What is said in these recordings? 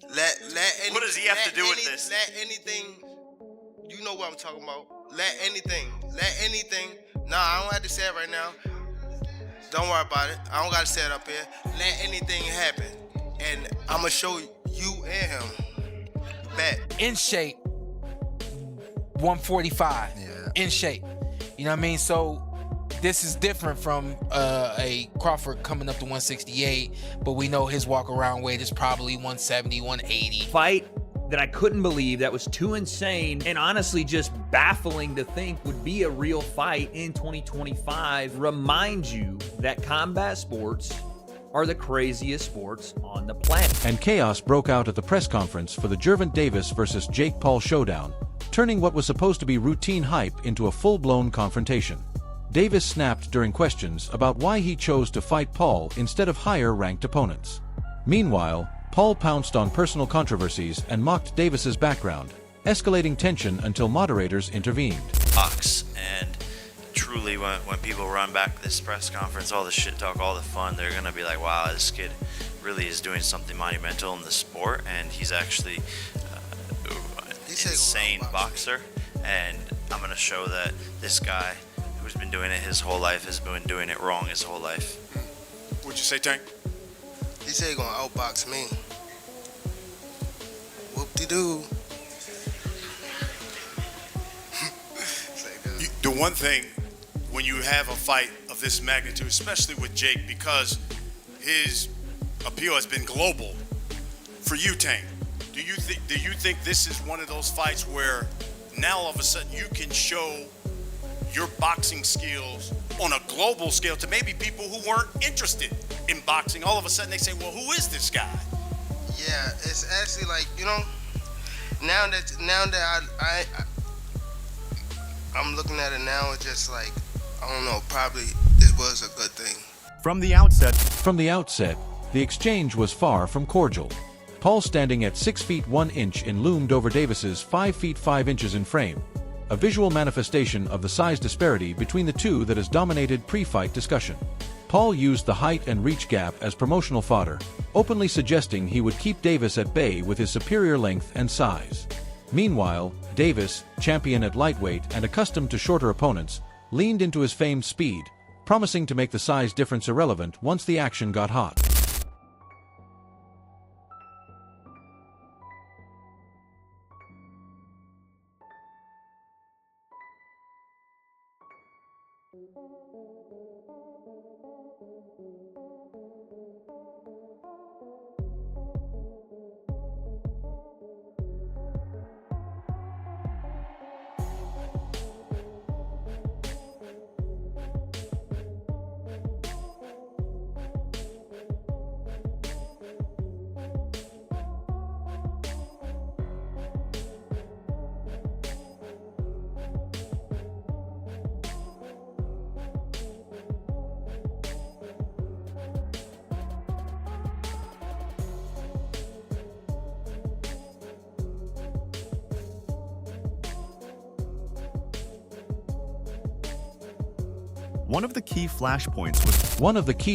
What does he have to do with this? Let anything. You know what I'm talking about. Let anything. Nah, I don't have to say it right now. Don't worry about it. I don't gotta say it up here. Let anything happen, and I'ma show you and him. Bet. In shape, 145. Yeah. In shape. You know what I mean? So this is different from a Crawford coming up to 168, but we know his walk around weight is probably 170, 180. Fight that I couldn't believe, that was too insane and honestly just baffling to think would be a real fight in 2025 reminds you that combat sports are the craziest sports on the planet. And chaos broke out at the press conference for the Gervonta Davis versus Jake Paul showdown, turning what was supposed to be routine hype into a full-blown confrontation. Davis snapped during questions about why he chose to fight Paul instead of higher-ranked opponents. Meanwhile, Paul pounced on personal controversies and mocked Davis's background, escalating tension until moderators intervened. Box, and truly when people run back this press conference, all the shit talk, all the fun, they're gonna be like, wow, this kid really is doing something monumental in the sport, and he's actually an insane boxer, and I'm gonna show that this guy who's been doing it his whole life has been doing it wrong his whole life. What'd you say, Tank? He said he gonna outbox me. Whoop-de-doo. The one thing, when you have a fight of this magnitude, especially with Jake, because his appeal has been global, for you, Tank, do you think this is one of those fights where now all of a sudden you can show your boxing skills on a global scale to maybe people who weren't interested in boxing? All of a sudden they say, well, who is this guy? Yeah, it's actually like, now that I'm looking at it now, it's just like, I don't know, probably this was a good thing. From the outset, the exchange was far from cordial. Paul, standing at 6 feet 1 inch in, loomed over Davis's 5 feet 5 inches in frame, a visual manifestation of the size disparity between the two that has dominated pre-fight discussion. Paul used the height and reach gap as promotional fodder, openly suggesting he would keep Davis at bay with his superior length and size. Meanwhile, Davis, champion at lightweight and accustomed to shorter opponents, leaned into his famed speed, promising to make the size difference irrelevant once the action got hot. One of the key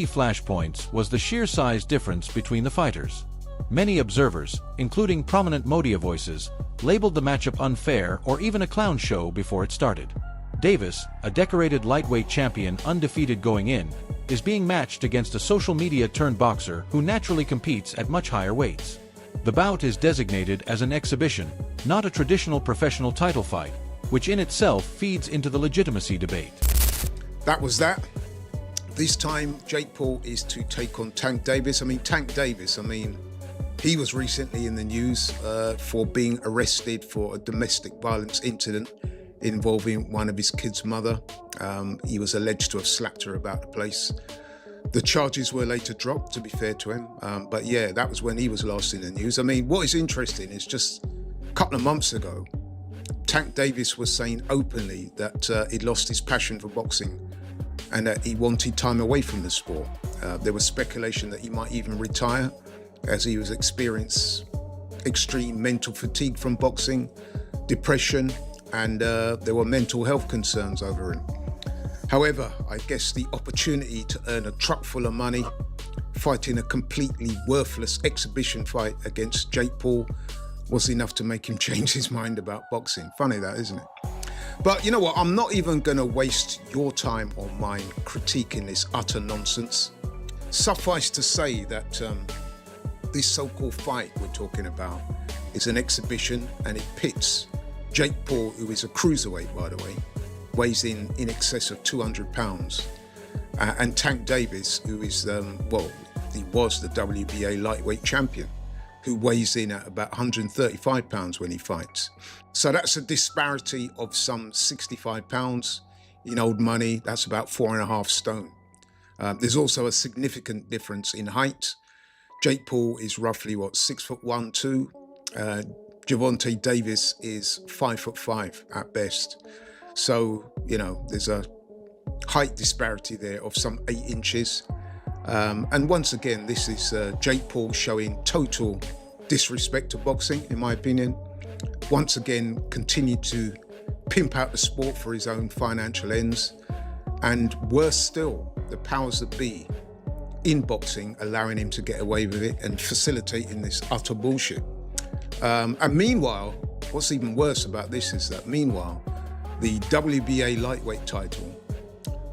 flashpoints was the sheer size difference between the fighters. Many observers, including prominent media voices, labeled the matchup unfair or even a clown show before it started. Davis, a decorated lightweight champion undefeated going in, is being matched against a social media-turned boxer who naturally competes at much higher weights. The bout is designated as an exhibition, not a traditional professional title fight, which in itself feeds into the legitimacy debate. That was that. This time, Jake Paul is to take on Tank Davis. Tank Davis, he was recently in the news for being arrested for a domestic violence incident involving one of his kids' mother. He was alleged to have slapped her about the place. The charges were later dropped, to be fair to him. But yeah, that was when he was last in the news. What is interesting is just a couple of months ago, Tank Davis was saying openly that he'd lost his passion for boxing and that he wanted time away from the sport. There was speculation that he might even retire as he was experiencing extreme mental fatigue from boxing, depression, and there were mental health concerns over him. However, I guess the opportunity to earn a truck full of money fighting a completely worthless exhibition fight against Jake Paul was enough to make him change his mind about boxing. Funny that, isn't it? But you know what? I'm not even going to waste your time or mine critiquing this utter nonsense. Suffice to say that this so-called fight we're talking about is an exhibition, and it pits Jake Paul, who is a cruiserweight, by the way, weighs in excess of 200 pounds, and Tank Davis, who is, he was the WBA lightweight champion, who weighs in at about 135 pounds when he fights. So that's a disparity of some 65 pounds. In old money, that's about 4.5 stone. There's also a significant difference in height. Jake Paul is roughly, 6'1", 2. Gervonta Davis is 5'5" at best. So, there's a height disparity there of some 8 inches. And once again, this is Jake Paul showing total disrespect to boxing, in my opinion. Once again, continued to pimp out the sport for his own financial ends. And worse still, the powers that be in boxing allowing him to get away with it and facilitating this utter bullshit. And meanwhile, what's even worse about this is that meanwhile, the WBA lightweight title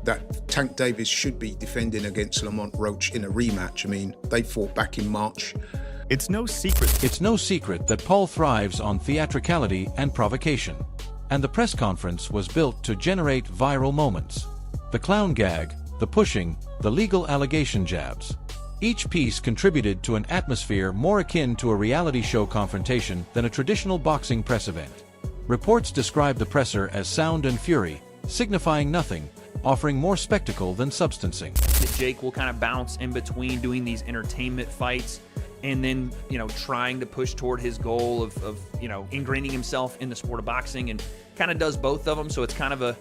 that Tank Davis should be defending against Lamont Roach in a rematch. I mean, they fought back in March. It's no secret. It's no secret that Paul thrives on theatricality and provocation, and the press conference was built to generate viral moments. The clown gag, the pushing, the legal allegation jabs. Each piece contributed to an atmosphere more akin to a reality show confrontation than a traditional boxing press event. Reports describe the presser as sound and fury, signifying nothing, offering more spectacle than substancing. Jake will kind of bounce in between doing these entertainment fights and then, trying to push toward his goal of ingraining himself in the sport of boxing, and kind of does both of them. So it's kind of a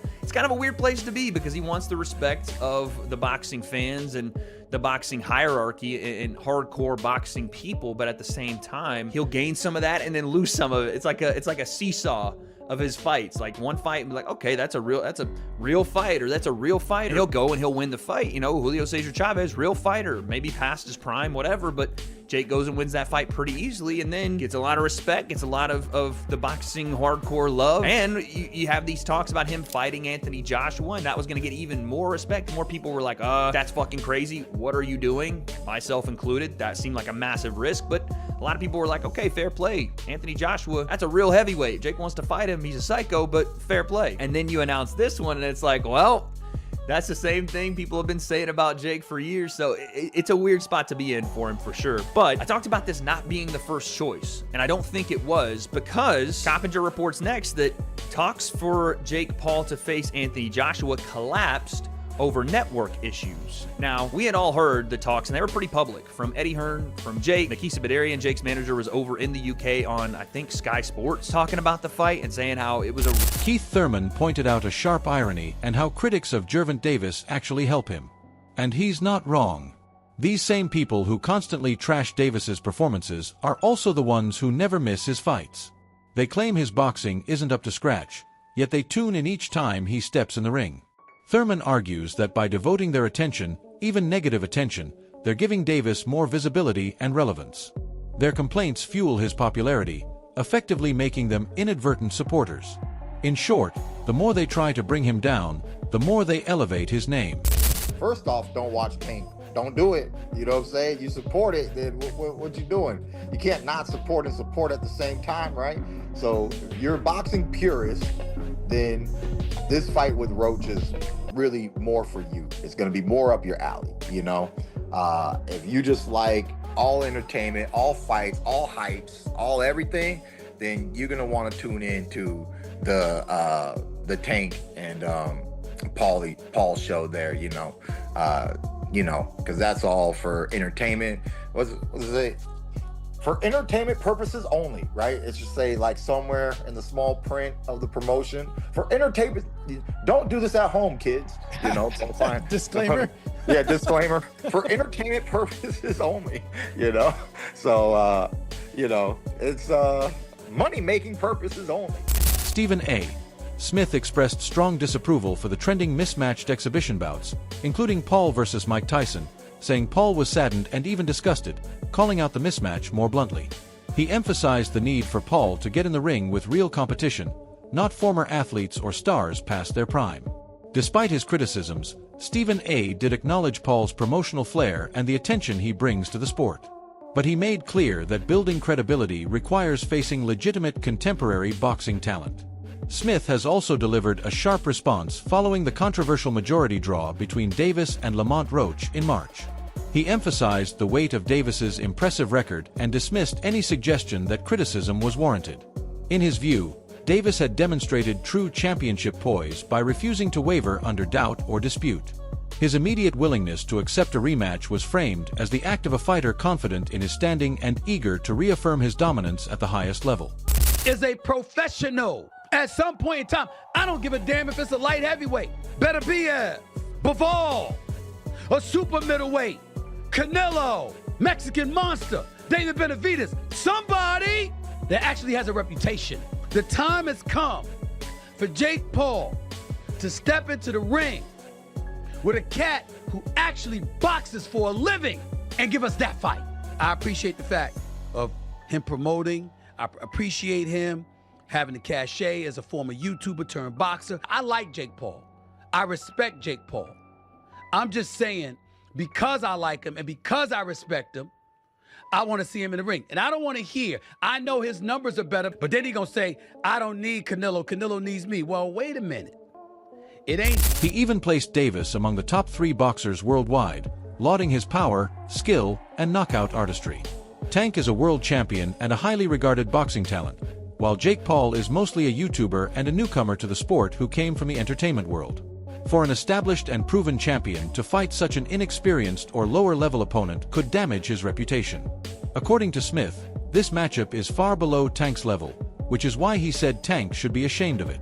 weird place to be, because he wants the respect of the boxing fans and the boxing hierarchy and hardcore boxing people, but at the same time, he'll gain some of that and then lose some of it. It's like a seesaw of his fights. Like one fight and be like, okay, that's a real fight, or that's a real fighter. And he'll go and he'll win the fight. Julio Cesar Chavez, real fighter, maybe past his prime, whatever, but Jake goes and wins that fight pretty easily, and then gets a lot of respect, gets a lot of the boxing hardcore love. And you have these talks about him fighting Anthony Joshua, and that was going to get even more respect. More people were like, that's fucking crazy. What are you doing? Myself included. That seemed like a massive risk, but a lot of people were like, okay, fair play. Anthony Joshua, that's a real heavyweight. Jake wants to fight him. He's a psycho, but fair play. And then you announce this one, and it's like, well, that's the same thing people have been saying about Jake for years, so it's a weird spot to be in for him for sure. But I talked about this not being the first choice, and I don't think it was, because Coppinger reports next that talks for Jake Paul to face Anthony Joshua collapsed over network issues. Now, we had all heard the talks, and they were pretty public, from Eddie Hearn, from Jake. Nikisa Badarian, Jake's manager, was over in the UK on, I think, Sky Sports, talking about the fight and saying how it was a... Keith Thurman pointed out a sharp irony and how critics of Gervonta Davis actually help him. And he's not wrong. These same people who constantly trash Davis's performances are also the ones who never miss his fights. They claim his boxing isn't up to scratch, yet they tune in each time he steps in the ring. Thurman argues that by devoting their attention, even negative attention, they're giving Davis more visibility and relevance. Their complaints fuel his popularity, effectively making them inadvertent supporters. In short, the more they try to bring him down, the more they elevate his name. First off, don't watch Tank. Don't do it. You know what I'm saying? You support it, then what you doing? You can't not support and support at the same time, right? So if you're a boxing purist, then this fight with Roach is really more for you. It's going to be more up your alley, If you just like all entertainment, all fights, all hypes, all everything, then you're going to want to tune in to the Tank and Paul show there, because that's all for entertainment. What's it? For entertainment purposes only, right? It's just say like somewhere in the small print of the promotion. For entertainment, don't do this at home, kids. So fine. Disclaimer. Yeah, disclaimer. For entertainment purposes only, So, it's money-making purposes only. Stephen A. Smith expressed strong disapproval for the trending mismatched exhibition bouts, including Paul versus Mike Tyson, saying Paul was saddened and even disgusted, calling out the mismatch more bluntly. He emphasized the need for Paul to get in the ring with real competition, not former athletes or stars past their prime. Despite his criticisms, Stephen A. did acknowledge Paul's promotional flair and the attention he brings to the sport. But he made clear that building credibility requires facing legitimate contemporary boxing talent. Smith has also delivered a sharp response following the controversial majority draw between Davis and Lamont Roach in March. He emphasized the weight of Davis's impressive record and dismissed any suggestion that criticism was warranted. In his view, Davis had demonstrated true championship poise by refusing to waver under doubt or dispute. His immediate willingness to accept a rematch was framed as the act of a fighter confident in his standing and eager to reaffirm his dominance at the highest level. Is a professional. At some point in time, I don't give a damn if it's a light heavyweight. Better be a Bivol, a super middleweight, Canelo, Mexican Monster, David Benavidez, somebody that actually has a reputation. The time has come for Jake Paul to step into the ring with a cat who actually boxes for a living and give us that fight. I appreciate the fact of him promoting. I appreciate him having the cachet as a former YouTuber turned boxer. I like Jake Paul. I respect Jake Paul. I'm just saying, because I like him and because I respect him, I want to see him in the ring. And I don't want to hear, I know his numbers are better, but then he's going to say, I don't need Canelo. Canelo needs me. Well, wait a minute. It ain't. He even placed Davis among the top 3 boxers worldwide, lauding his power, skill, and knockout artistry. Tank is a world champion and a highly regarded boxing talent, while Jake Paul is mostly a YouTuber and a newcomer to the sport who came from the entertainment world. For an established and proven champion to fight such an inexperienced or lower-level opponent could damage his reputation. According to Smith, this matchup is far below Tank's level, which is why he said Tank should be ashamed of it.